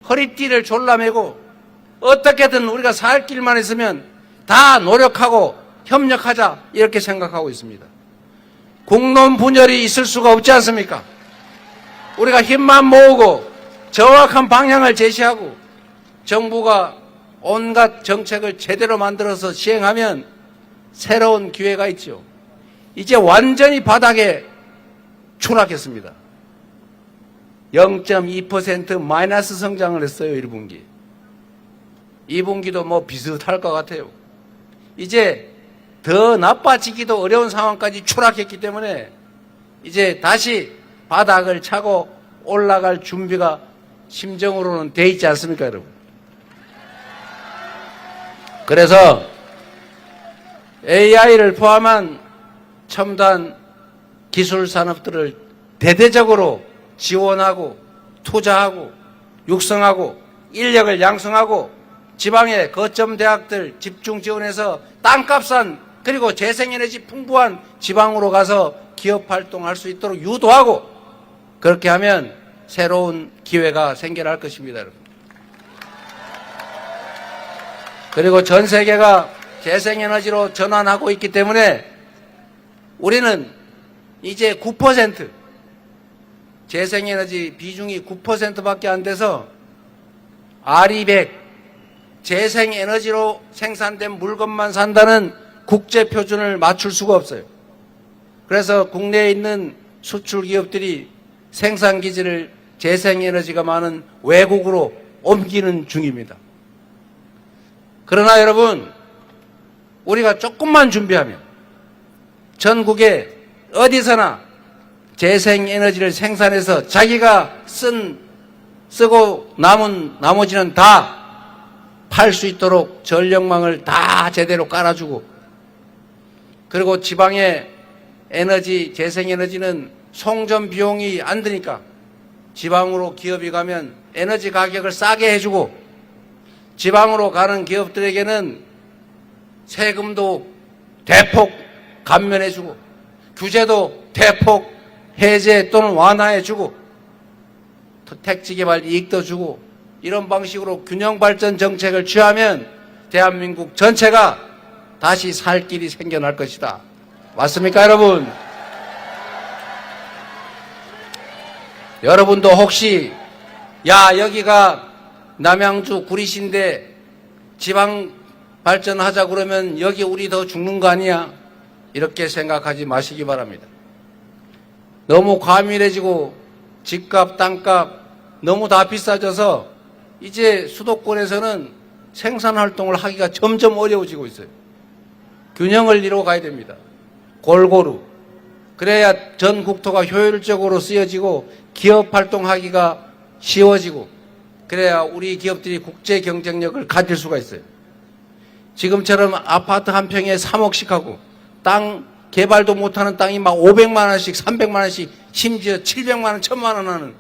허리띠를 졸라매고 어떻게든 우리가 살 길만 있으면 다 노력하고 협력하자 이렇게 생각하고 있습니다. 국론 분열이 있을 수가 없지 않습니까? 우리가 힘만 모으고 정확한 방향을 제시하고 정부가 온갖 정책을 제대로 만들어서 시행하면 새로운 기회가 있죠. 이제 완전히 바닥에 추락했습니다. 0.2% 마이너스 성장을 했어요. 1분기. 2분기도 뭐 비슷할 것 같아요. 이제 더 나빠지기도 어려운 상황까지 추락했기 때문에 이제 다시 바닥을 차고 올라갈 준비가 심정으로는 돼 있지 않습니까, 여러분? 그래서 AI를 포함한 첨단 기술 산업들을 대대적으로 지원하고 투자하고 육성하고 인력을 양성하고 지방의 거점 대학들 집중 지원해서 땅값 싼 그리고 재생에너지 풍부한 지방으로 가서 기업 활동할 수 있도록 유도하고 그렇게 하면 새로운 기회가 생겨날 것입니다, 여러분. 그리고 전 세계가 재생에너지로 전환하고 있기 때문에 우리는 이제 9% 재생에너지 비중이 9%밖에 안 돼서 RE100 재생에너지로 생산된 물건만 산다는 국제표준을 맞출 수가 없어요. 그래서 국내에 있는 수출 기업들이 생산기지를 재생에너지가 많은 외국으로 옮기는 중입니다. 그러나 여러분, 우리가 조금만 준비하면 전국에 어디서나 재생에너지를 생산해서 자기가 쓰고 남은 나머지는 다 팔 수 있도록 전력망을 다 제대로 깔아주고 그리고 지방의 에너지, 재생에너지는 송전 비용이 안 드니까 지방으로 기업이 가면 에너지 가격을 싸게 해주고 지방으로 가는 기업들에게는 세금도 대폭 감면해주고 규제도 대폭 해제 또는 완화해주고 택지 개발 이익도 주고 이런 방식으로 균형 발전 정책을 취하면 대한민국 전체가 다시 살 길이 생겨날 것이다. 맞습니까, 여러분? 여러분도 혹시 여기가 남양주 구리시인데 지방 발전하자 그러면 여기 우리 더 죽는 거 아니야? 이렇게 생각하지 마시기 바랍니다. 너무 과밀해지고 집값, 땅값 너무 다 비싸져서 이제 수도권에서는 생산활동을 하기가 점점 어려워지고 있어요. 균형을 이루어 가야 됩니다. 골고루. 그래야 전 국토가 효율적으로 쓰여지고 기업 활동하기가 쉬워지고 그래야 우리 기업들이 국제 경쟁력을 가질 수가 있어요. 지금처럼 아파트 한 평에 3억씩 하고 땅 개발도 못하는 땅이 막 500만 원씩 300만 원씩 심지어 700만 원 1000만 원 하는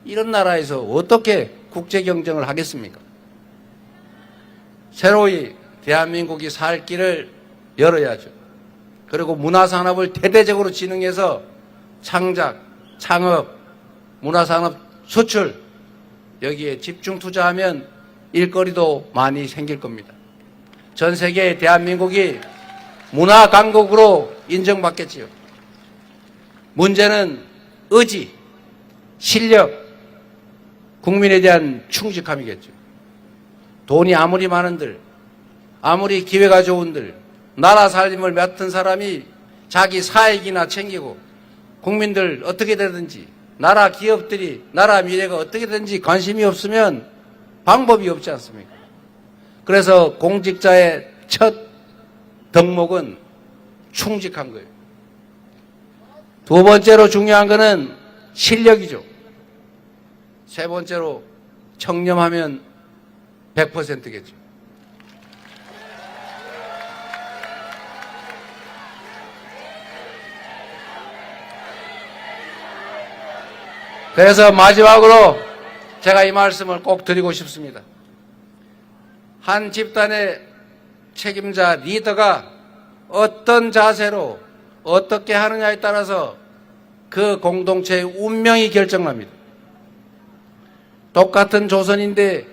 이런 나라에서 어떻게 국제 경쟁을 하겠습니까? 새로이 대한민국이 살 길을 열어야죠. 그리고 문화산업을 대대적으로 진흥해서 창작, 창업, 문화산업 수출 여기에 집중 투자하면 일거리도 많이 생길 겁니다. 전 세계에 대한민국이 문화 강국으로 인정받겠지요. 문제는 의지, 실력, 국민에 대한 충직함이겠죠. 돈이 아무리 많은들, 아무리 기회가 좋은들, 나라 살림을 맡은 사람이 자기 사익이나 챙기고 국민들 어떻게 되든지 나라 기업들이 나라 미래가 어떻게 되든지 관심이 없으면 방법이 없지 않습니까? 그래서 공직자의 첫 덕목은 충직한 거예요. 두 번째로 중요한 거는 실력이죠. 세 번째로 청렴하면 100%겠죠. 그래서 마지막으로 제가 이 말씀을 꼭 드리고 싶습니다. 한 집단의 책임자 리더가 어떤 자세로 어떻게 하느냐에 따라서 그 공동체의 운명이 결정납니다. 똑같은 조선인데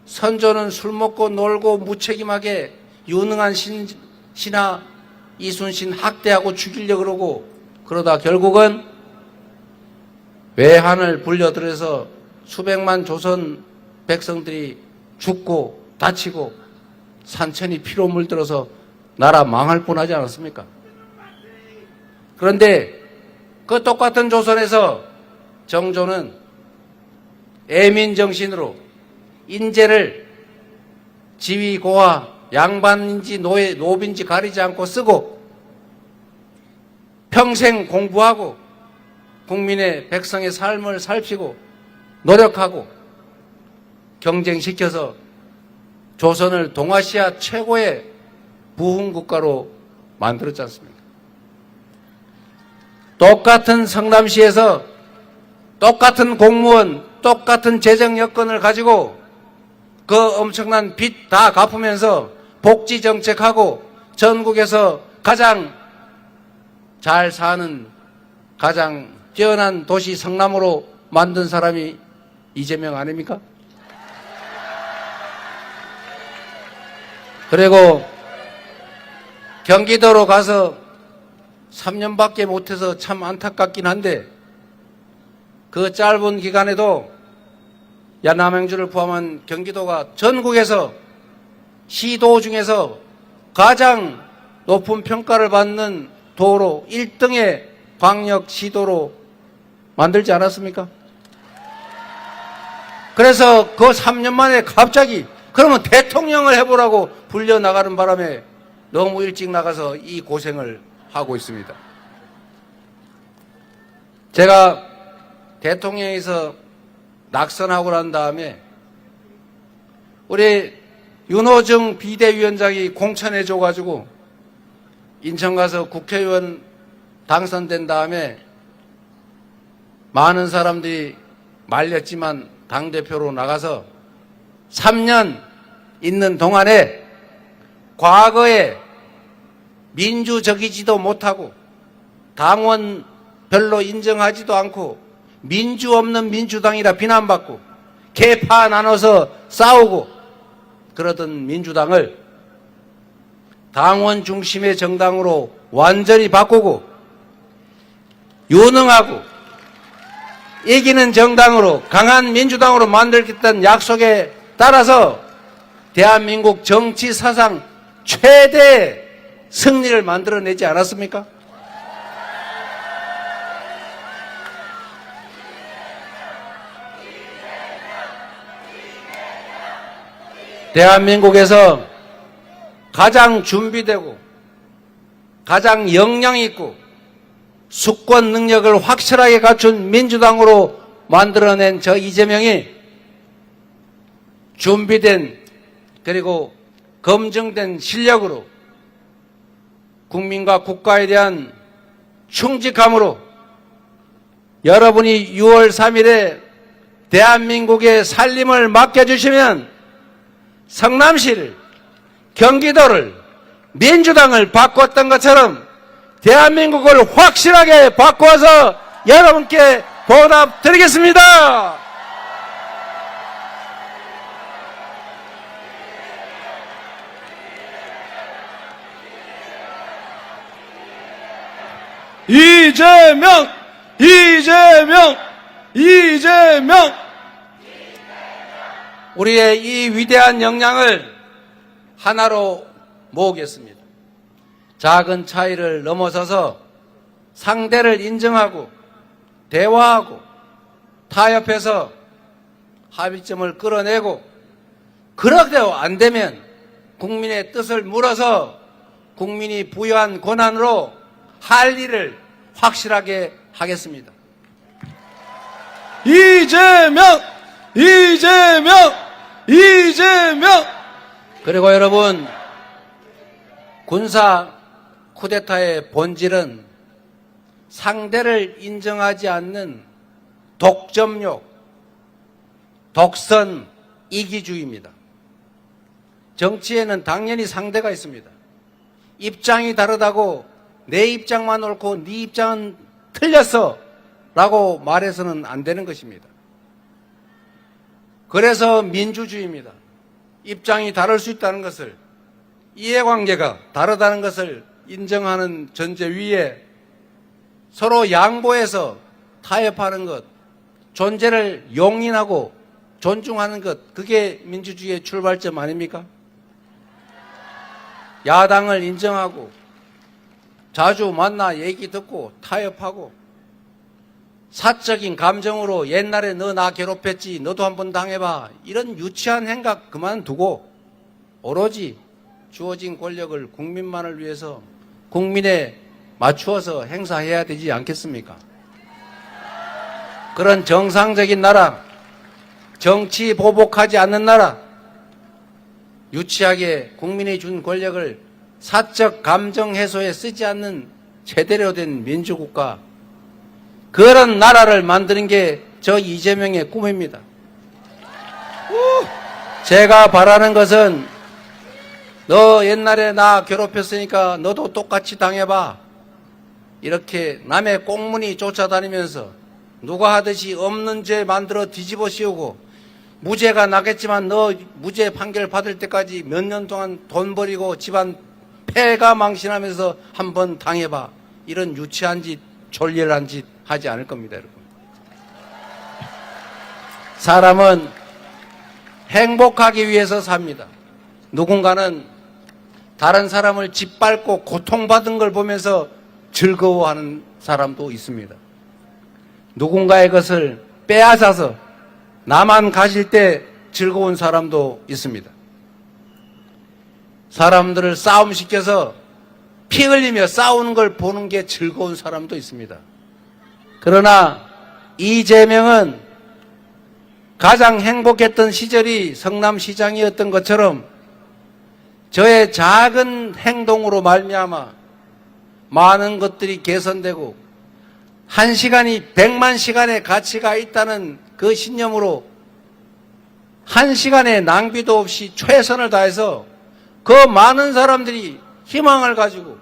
선조는 술 먹고 놀고 무책임하게 유능한 신하 이순신 학대하고 죽이려고 그러고, 그러다 결국은 외환을 불려들여서 수백만 조선 백성들이 죽고 다치고 산천이 피로 물들어서 나라 망할 뻔하지 않았습니까? 그런데 그 똑같은 조선에서 정조는 애민정신으로 인재를 지위 고하 양반인지 노빈지 가리지 않고 쓰고 평생 공부하고 국민의 백성의 삶을 살피고 노력하고 경쟁시켜서 조선을 동아시아 최고의 부흥국가로 만들었지 않습니까? 똑같은 성남시에서 똑같은 공무원, 똑같은 재정 여건을 가지고 그 엄청난 빚 다 갚으면서 복지 정책하고 전국에서 가장 잘 사는 가장 뛰어난 도시 성남으로 만든 사람이 이재명 아닙니까? 그리고 경기도로 가서 3년밖에 못해서 참 안타깝긴 한데 그 짧은 기간에도 남양주를 포함한 경기도가 전국에서 시도 중에서 가장 높은 평가를 받는 도로 1등의 광역 시도로 만들지 않았습니까? 그래서 그 3년 만에 갑자기 그러면 대통령을 해보라고 불려나가는 바람에 너무 일찍 나가서 이 고생을 하고 있습니다. 제가 대통령에서 낙선하고 난 다음에 우리 윤호중 비대위원장이 공천해줘가지고 인천 가서 국회의원 당선된 다음에 많은 사람들이 말렸지만 당대표로 나가서 3년 있는 동안에 과거에 민주적이지도 못하고 당원 별로 인정하지도 않고 민주 없는 민주당이라 비난받고 계파 나눠서 싸우고 그러던 민주당을 당원 중심의 정당으로 완전히 바꾸고 유능하고 이기는 정당으로 강한 민주당으로 만들겠다는 약속에 따라서 대한민국 정치 사상 최대 승리를 만들어내지 않았습니까? 대한민국에서 가장 준비되고 가장 역량 있고 수권 능력을 확실하게 갖춘 민주당으로 만들어낸 저 이재명이 준비된 그리고 검증된 실력으로 국민과 국가에 대한 충직함으로 여러분이 6월 3일에 대한민국의 살림을 맡겨주시면 성남시를 경기도를 민주당을 바꿨던 것처럼 대한민국을 확실하게 바꿔서 여러분께 보답드리겠습니다. 이재명! 이재명! 이재명! 우리의 이 위대한 역량을 하나로 모으겠습니다. 작은 차이를 넘어서서 상대를 인정하고 대화하고 타협해서 합의점을 끌어내고 그렇게도 안 되면 국민의 뜻을 물어서 국민이 부여한 권한으로 할 일을 확실하게 하겠습니다. 이재명! 이재명! 이재명! 그리고 여러분, 군사 쿠데타의 본질은 상대를 인정하지 않는 독점욕, 독선, 이기주의입니다. 정치에는 당연히 상대가 있습니다. 입장이 다르다고 내 입장만 옳고 네 입장은 틀렸어 라고 말해서는 안 되는 것입니다. 그래서 민주주의입니다. 입장이 다를 수 있다는 것을, 이해관계가 다르다는 것을 인정하는 전제 위에 서로 양보해서 타협하는 것, 존재를 용인하고 존중하는 것, 그게 민주주의의 출발점 아닙니까? 야당을 인정하고 자주 만나 얘기 듣고 타협하고 사적인 감정으로 옛날에 너 나 괴롭혔지 너도 한번 당해봐, 이런 유치한 행각 그만두고 오로지 주어진 권력을 국민만을 위해서 국민에 맞추어서 행사해야 되지 않겠습니까? 그런 정상적인 나라, 정치 보복하지 않는 나라, 유치하게 국민이 준 권력을 사적 감정 해소에 쓰지 않는 제대로 된 민주국가, 그런 나라를 만드는 게 저 이재명의 꿈입니다. 제가 바라는 것은 너 옛날에 나 괴롭혔으니까 너도 똑같이 당해봐, 이렇게 남의 꽁무니 쫓아다니면서 누가 하듯이 없는 죄 만들어 뒤집어 씌우고 무죄가 나겠지만 너 무죄 판결 받을 때까지 몇 년 동안 돈 버리고 집안 폐가 망신하면서 한번 당해봐, 이런 유치한 짓, 졸렬한 짓 하지 않을 겁니다, 여러분. 사람은 행복하기 위해서 삽니다. 누군가는 다른 사람을 짓밟고 고통받은 걸 보면서 즐거워하는 사람도 있습니다. 누군가의 것을 빼앗아서 나만 가질 때 즐거운 사람도 있습니다. 사람들을 싸움시켜서 피 흘리며 싸우는 걸 보는 게 즐거운 사람도 있습니다. 그러나 이재명은 가장 행복했던 시절이 성남시장이었던 것처럼 저의 작은 행동으로 말미암아 많은 것들이 개선되고 1시간이 100만 시간의 가치가 있다는 그 신념으로 1시간의 낭비도 없이 최선을 다해서 그 많은 사람들이 희망을 가지고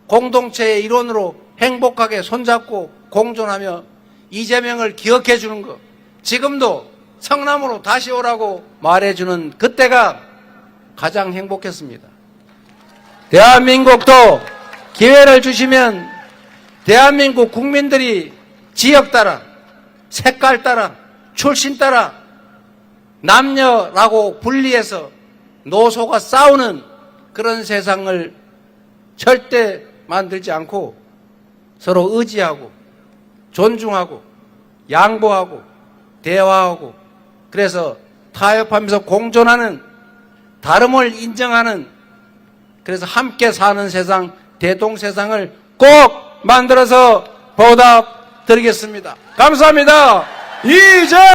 공동체의 일원으로 행복하게 손잡고 공존하며 이재명을 기억해 주는 것, 지금도 성남으로 다시 오라고 말해주는 그때가 가장 행복했습니다. 대한민국도 기회를 주시면 대한민국 국민들이 지역 따라, 색깔 따라, 출신 따라 남녀라고 분리해서 노소가 싸우는 그런 세상을 절대 만들지 않고 서로 의지하고 존중하고 양보하고 대화하고, 그래서 타협하면서 공존하는, 다름을 인정하는, 그래서 함께 사는 세상, 대동세상을 꼭 만들어서 보답드리겠습니다. 감사합니다.